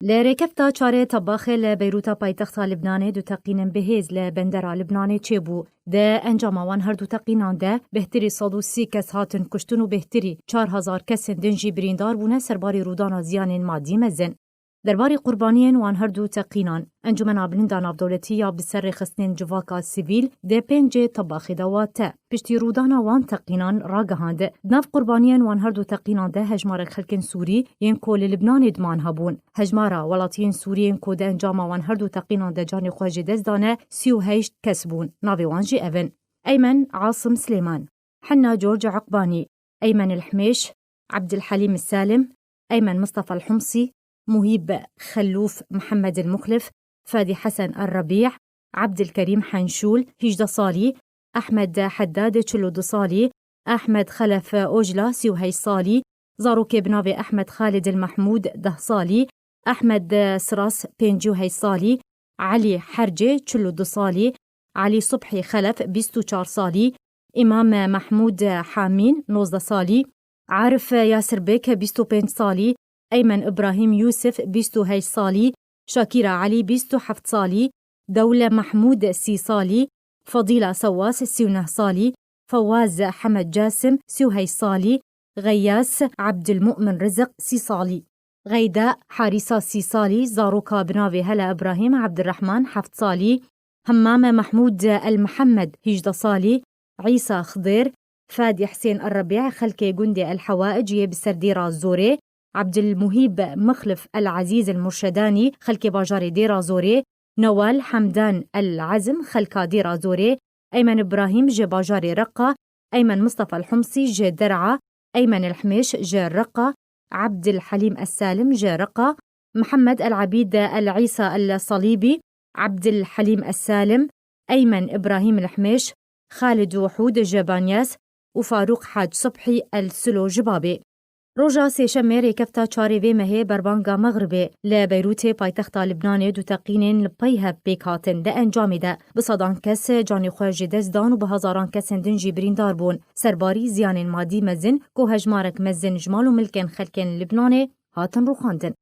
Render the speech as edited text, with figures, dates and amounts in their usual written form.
لركبتا چاره طباخه لبيروتا پایتختا لبنانê دو teqînên bihêz li bendera Lubnanê çêbû. De encama wan her du teqînan de bihtirî 130 kes hatin kuştin û bihtirî 4000 kesên din jî birîndar bûne serbarî rûdana ziyanên madî mezin. Derbarê qurbaniyên wan her du teqînan, Encûmena Bilinda Navdewletî ya bi ser rêxistinên civaka sivîl dê pêncê tebaxê de wa te. Piştî rûdana wan teqînan ragihand. Nav qurbaniyên wan her du teqînan de hejmarek xelkên Sûrî yên ku li Lubnanê diman hebûn. Hejmara welatiyên Sûriyên ku de encama wan her du teqînan de canê xwe jê dest dane 38 kes bûn. Navê wan jî ev in: Eymen Asım Slêman, Henna George Uqbanî, Eymen el-Hmêş, Abdülhalim السالم, Eymen Mustafa el-Humsi, مهيب خلوف محمد المخلف، فادي حسن الربيع، عبد الكريم حنشول 18 صالي، أحمد حداد 42 صالي، أحمد خلف أوجلا 23 صالي، زاروكي بنافي أحمد خالد المحمود 10 صالي، أحمد سراس 25 صالي، علي حرجي 42 صالي، علي صبحي خلف 24 صالي، إمام محمود حامين 19 صالي، عارف ياسر بيك 25 صالي، أيمن إبراهيم يوسف 28 صالي، شاكيرة علي 27 صالي، دولة محمود 6 صالي، فضيلة سواس 39 صالي، فواز حمد جاسم 26 صالي، غياس عبد المؤمن رزق 6 صالي، غيداء حارسة 6 صالي، زاروكا بنافي هلا إبراهيم عبد الرحمن 7 صالي، همام محمود المحمد 11 صالي، عيسى خضير، فادي حسين الربيع خلكي جندي الحوائج يبسر ديرا زوري، عبد المهيب مخلف العزيز المرشداني خلكي باجاري ديرا زوري، نوال حمدان العزم خلكا ديرا زوري، أيمن إبراهيم جي باجاري رقة، أيمن مصطفى الحمصي جي درعة، أيمن الحميش جي رقة، عبد الحليم السالم جي رقة، محمد العبيد العيسى الصليبي، عبد الحليم السالم، أيمن إبراهيم الحميش، خالد وحود جبانياس، وفاروق حاج صبحي السلو جبابي. روژا سێشەمê rêkefta çarê vê mehê berbanga Megribê li Beyrûtê paytexta Lubnanê du teqînên li pey hev pêk hatin. Di encamê de bi sedan kes canê xwe ji dest dan û bi hezaran kesên din jî birîndar bûn. Serbarî ziyanên madî mezin ku hejmarek mezin ji mal û milkên xelkên Lubnanê hatin rûxandin.